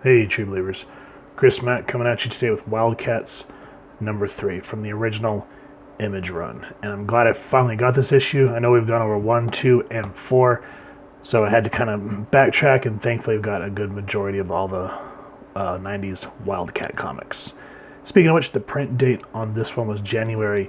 Hey, True Believers. Chris Mack coming at you today with WildCats number 3 from the original Image Run. And I'm glad I finally got this issue. I know we've gone over 1, 2, and 4, so I had to kind of backtrack, and thankfully we've got a good majority of all the 90s Wildcat comics. Speaking of which, the print date on this one was January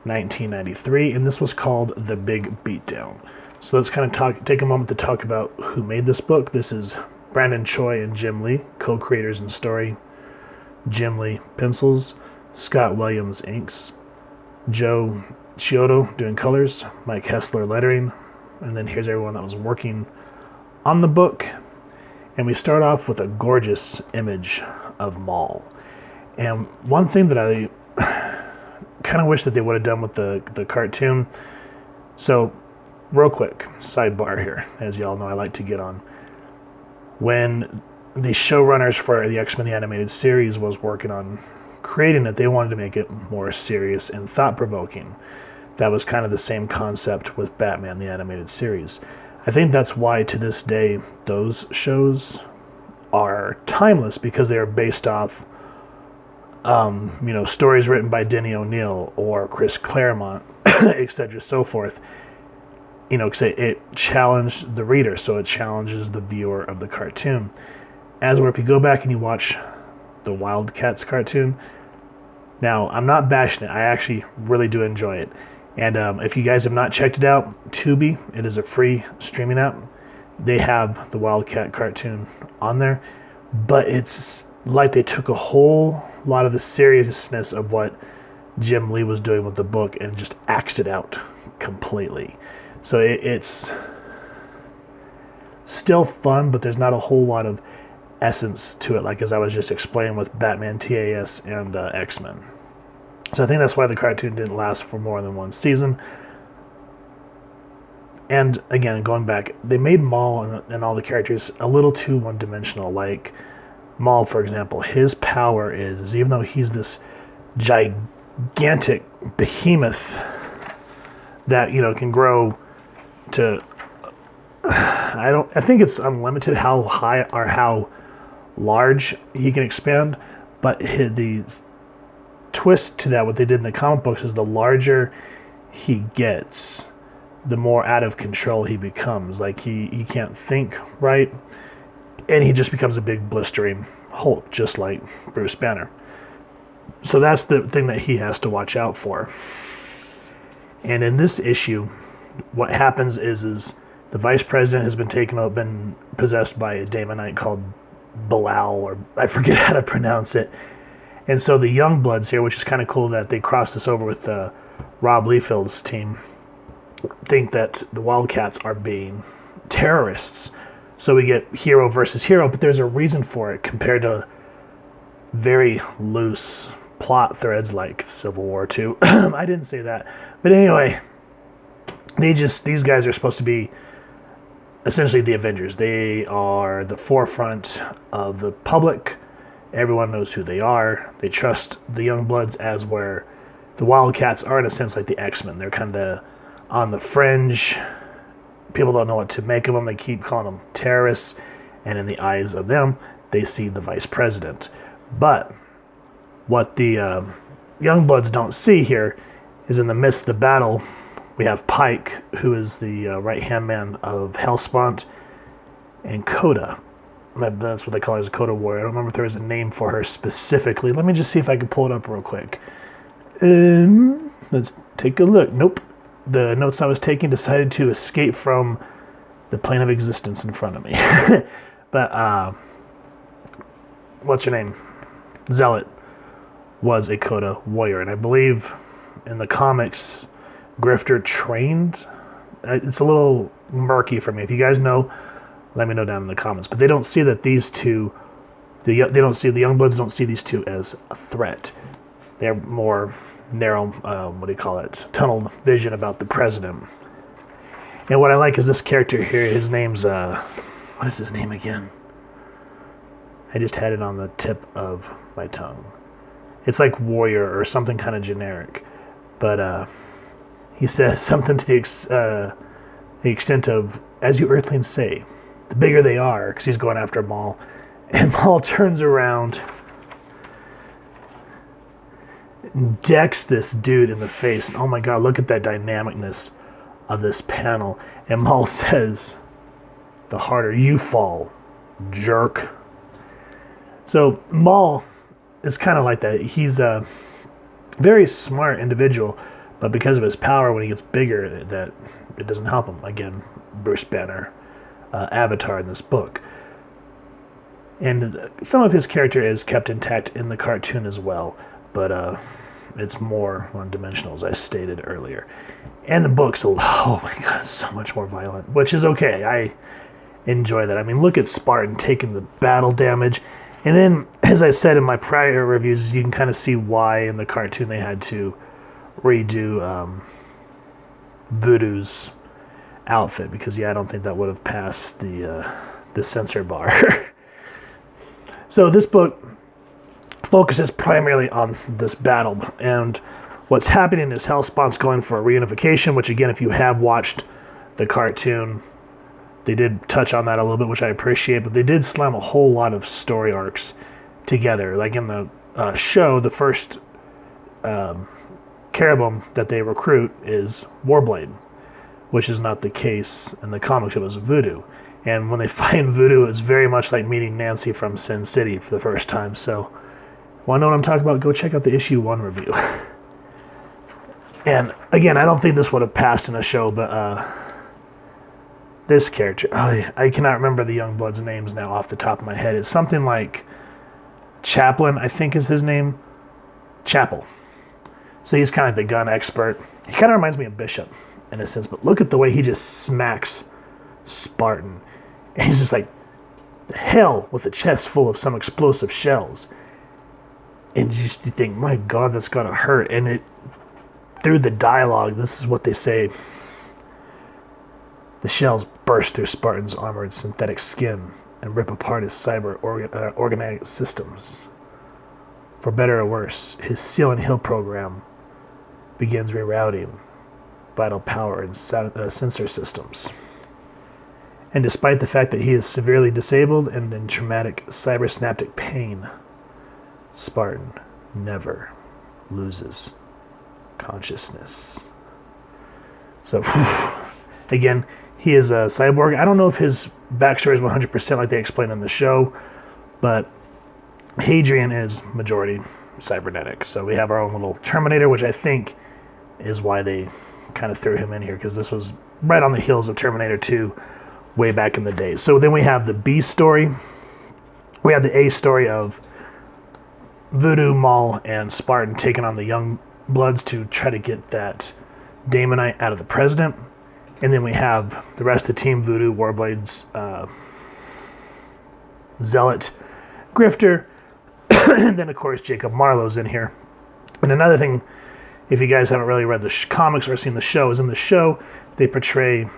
1993, and this was called The Big Beatdown. So let's kind of take a moment to talk about who made this book. This is Brandon Choi and Jim Lee, co-creators and story. Jim Lee, pencils. Scott Williams, inks. Joe Chiodo doing colors. Mike Hessler, lettering. And then here's everyone that was working on the book. And we start off with a gorgeous image of Maul. And one thing that I kind of wish that they would have done with the cartoon. So, real quick, sidebar here. As y'all know, I like to get on. When the showrunners for the X-Men the Animated Series was working on creating it, they wanted to make it more serious and thought-provoking. That was kind of the same concept with Batman the Animated Series. I think that's why to this day those shows are timeless, because they are based off stories written by Denny O'Neil or Chris Claremont, etc., so forth. Because it challenged the reader, so it challenges the viewer of the cartoon. As where if you go back and you watch the WildCats cartoon, now I'm not bashing it, I actually really do enjoy it. And if you guys have not checked it out, Tubi, it is a free streaming app. They have the Wildcat cartoon on there, but it's like they took a whole lot of the seriousness of what Jim Lee was doing with the book and just axed it out completely. So it's still fun, but there's not a whole lot of essence to it, like as I was just explaining with Batman T.A.S. and X-Men. So I think that's why the cartoon didn't last for more than one season. And again, going back, they made Maul and all the characters a little too one-dimensional. Like Maul, for example, his power is even though he's this gigantic behemoth that can grow to I think it's unlimited how high or how large he can expand, but the twist to that, what they did in the comic books, is the larger he gets, the more out of control he becomes. Like he can't think right, and he just becomes a big blistering Hulk, just like Bruce Banner. So that's the thing that he has to watch out for. And in this issue, what happens is the vice president has been possessed by a daemonite called Bilal, or I forget how to pronounce it. And so the young bloods here, which is kind of cool that they crossed this over with Rob Liefeld's team, think that the Wildcats are being terrorists. So we get hero versus hero, but there's a reason for it compared to very loose plot threads like Civil War II. I didn't say that. But anyway, these guys are supposed to be essentially the Avengers. They are the forefront of the public. Everyone knows who they are. They trust the young bloods, as where the Wildcats are in a sense like the X-Men. They're kind of on the fringe. People don't know what to make of them. They keep calling them terrorists. And in the eyes of them, they see the vice president. But what the young bloods don't see here is in the midst of the battle, we have Pike, who is the right-hand man of Hellspawn, and Coda. That's what they call her, as a Coda warrior. I don't remember if there was a name for her specifically. Let me just see if I can pull it up real quick. Let's take a look. Nope. The notes I was taking decided to escape from the plane of existence in front of me. But, what's her name? Zealot was a Coda warrior, and I believe in the comics, Grifter trained. It's a little murky for me. If you guys know, let me know down in the comments. But they don't see that these two, the young bloods don't see these two as a threat. They're more narrow, tunnel vision about the president. And what I like is this character here. His name's what is his name again? I just had it on the tip of my tongue. It's like warrior or something kind of generic, but he says something to the extent of, as you Earthlings say, the bigger they are, because he's going after Maul, And Maul turns around and decks this dude in the face. And oh my god, look at that dynamicness of this panel. And Maul says, "The harder you fall, jerk." So Maul is kind of like that. He's a very smart individual, but because of his power, when he gets bigger, that it doesn't help him. Again, Bruce Banner, Avatar in this book. And some of his character is kept intact in the cartoon as well, but it's more one-dimensional, as I stated earlier. And the books, oh my god, it's so much more violent, which is okay. I enjoy that. I mean, look at Spartan taking the battle damage. And then, as I said in my prior reviews, you can kind of see why in the cartoon they had to redo Voodoo's outfit, because I don't think that would have passed the censor bar. So this book focuses primarily on this battle, and what's happening is Hellspawn's going for a reunification, which again, if you have watched the cartoon, they did touch on that a little bit, which I appreciate, but they did slam a whole lot of story arcs together. Like in the show, the first Carabum that they recruit is Warblade, which is not the case in the comics. It was Voodoo. And when they find Voodoo, it's very much like meeting Nancy from Sin City for the first time. So, want to know what I'm talking about? Go check out the issue 1 review. And again, I don't think this would have passed in a show, but this character, I cannot remember the Youngbloods' names now off the top of my head. It's something like Chaplin, I think is his name. Chapel. So he's kind of the gun expert. He kind of reminds me of Bishop in a sense, but look at the way he just smacks Spartan. And he's just like, the hell with a chest full of some explosive shells. And you think, my god, that's gotta hurt. And it, through the dialogue, this is what they say. The shells burst through Spartan's armored synthetic skin and rip apart his cyber organic systems. For better or worse, his Seal and Hill program begins rerouting vital power and sensor systems. And despite the fact that he is severely disabled and in traumatic cybersynaptic pain, Spartan never loses consciousness. So, again, he is a cyborg. I don't know if his backstory is 100% like they explained in the show, but Hadrian is majority cybernetic. So we have our own little Terminator, which I think is why they kind of threw him in here, because this was right on the heels of Terminator 2 way back in the day. So then we have the B story. We have the A story of Voodoo, Maul, and Spartan taking on the Youngbloods to try to get that Daemonite out of the president. And then we have the rest of the team, Voodoo, Warblade's Zealot, Grifter, and then of course Jacob Marlowe's in here. And another thing, if you guys haven't really read the comics or seen the show, is in the show they portray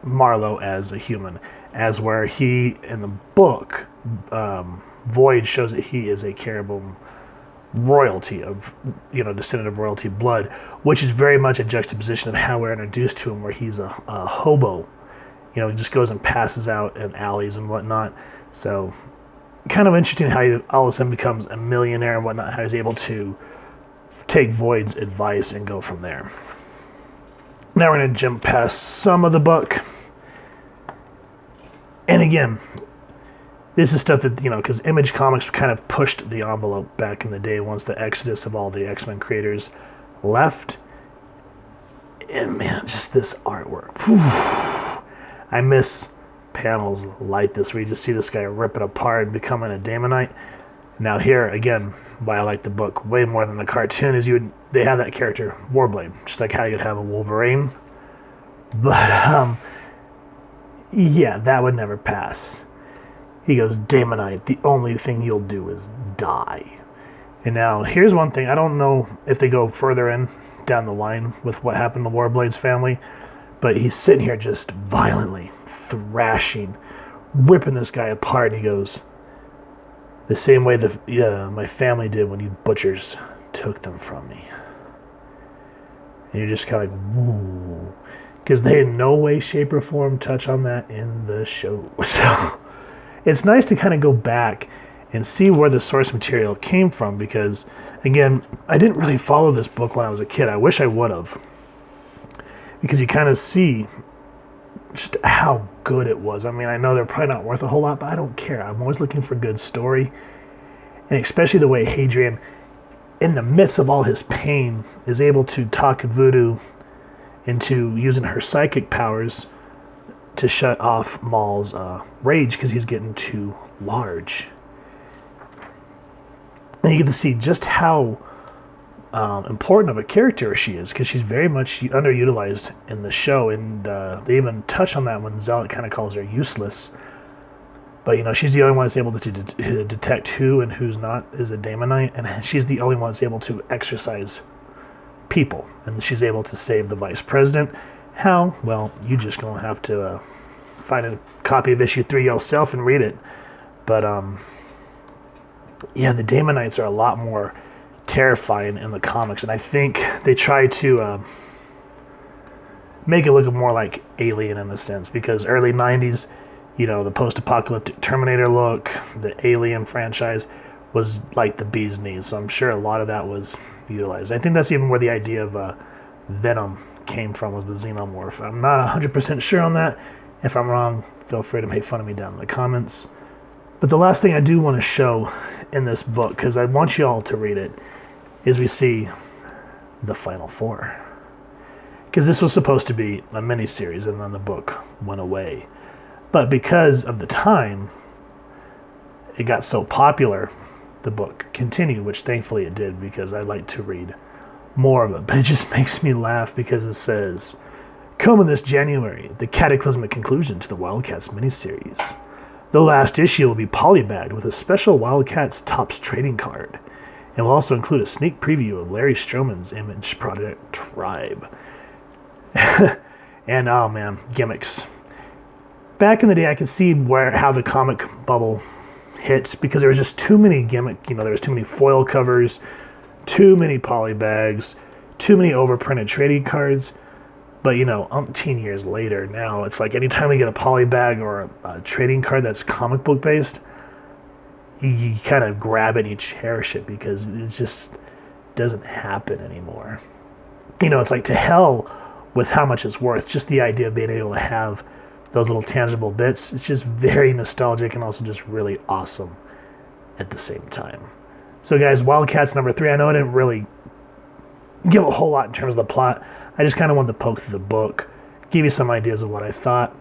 Marlowe as a human, as where he, in the book, Void shows that he is a Carabum royalty of, descendant of royalty blood, which is very much a juxtaposition of how we're introduced to him, where he's a hobo. He just goes and passes out in alleys and whatnot. So kind of interesting how he all of a sudden becomes a millionaire and whatnot, how he's able to take Void's advice and go from there. Now we're going to jump past some of the book. And again, this is stuff that, because Image Comics kind of pushed the envelope back in the day once the exodus of all the X-Men creators left. And man, just this artwork. Whew. I miss panels like this where you just see this guy rip it apart and becoming a Daemonite. Now here, again, why I like the book way more than the cartoon is they have that character, Warblade, just like how you'd have a Wolverine. But, yeah, that would never pass. He goes, Daemonite, the only thing you'll do is die. And now, here's one thing. I don't know if they go further in down the line with what happened to Warblade's family, but he's sitting here just violently thrashing, ripping this guy apart, and he goes, the same way my family did when you butchers took them from me. And you're just kind of like, woo. Because they in no way, shape, or form touch on that in the show. So, it's nice to kind of go back and see where the source material came from, because, again, I didn't really follow this book when I was a kid. I wish I would have, because you kind of see just how good it was. I mean, I know they're probably not worth a whole lot, but I don't care. I'm always looking for good story, and especially the way Hadrian, in the midst of all his pain, is able to talk Voodoo into using her psychic powers to shut off Maul's rage because he's getting too large. And you get to see just how important of a character she is, because she's very much underutilized in the show, and they even touch on that when Zealot kind of calls her useless. But, you know, she's the only one that's able to detect who and who's not is a Daemonite, and she's the only one that's able to exorcise people, and she's able to save the vice president. How? Well, you just gonna have to find a copy of issue 3 yourself and read it. But yeah, the Daemonites are a lot more terrifying in the comics, and I think they try to make it look more like Alien in a sense, because early 90s, you know, the post-apocalyptic Terminator look, the Alien franchise was like the bee's knees, so I'm sure a lot of that was utilized. I think that's even where the idea of Venom came from, was the xenomorph. I'm not 100% sure on that. If I'm wrong, feel free to make fun of me down in the comments. But the last thing I do want to show in this book, because I want you all to read it, is we see the Final Four. Because this was supposed to be a mini-series, and then the book went away. But because of the time, it got so popular, the book continued, which thankfully it did, because I like to read more of it. But it just makes me laugh because it says, coming this January, the cataclysmic conclusion to the WildCats miniseries. The last issue will be polybagged with a special WildCats Topps trading card, and will also include a sneak preview of Larry Stroman's Image Project Tribe. And oh man, gimmicks. Back in the day, I could see how the comic bubble hit, because there was just too many gimmick. You know, there was too many foil covers, too many polybags, too many overprinted trading cards. But, you know, umpteen years later, now it's like anytime we get a polybag or a trading card that's comic book based, you kind of grab it and you cherish it, because it just doesn't happen anymore. You know, it's like, to hell with how much it's worth. Just the idea of being able to have those little tangible bits, it's just very nostalgic and also just really awesome at the same time. So guys, WildCats number 3, I know I didn't really give a whole lot in terms of the plot. I just kind of wanted to poke through the book, give you some ideas of what I thought,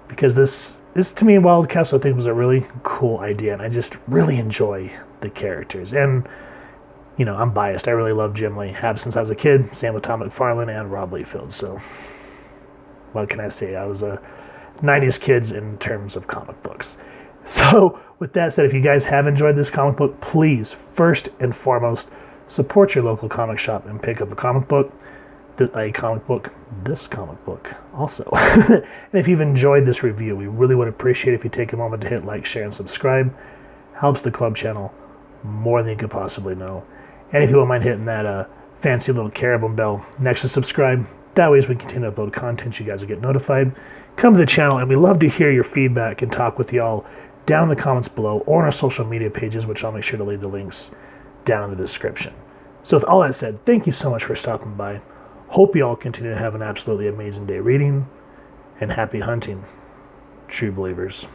because this to me, WildCats, I think, was a really cool idea, and I just really enjoy the characters. And, you know, I'm biased. I really love Jim Lee. Have since I was a kid. Same with Tom McFarlane and Rob Liefeld. So what can I say? I was a 90s kids in terms of comic books. So with that said, if you guys have enjoyed this comic book, please, first and foremost, support your local comic shop and pick up a comic book. This comic book also. And if you've enjoyed this review, we really would appreciate if you take a moment to hit like, share, and subscribe. Helps the club channel more than you could possibly know. And if you won't mind hitting that fancy little caribou bell next to subscribe, that way as we continue to upload content, you guys will get notified. Come to the channel, and we love to hear your feedback and talk with y'all down in the comments below or on our social media pages, which I'll make sure to leave the links down in the description. So with all that said, thank you so much for stopping by. Hope you all continue to have an absolutely amazing day reading, and happy hunting, true believers.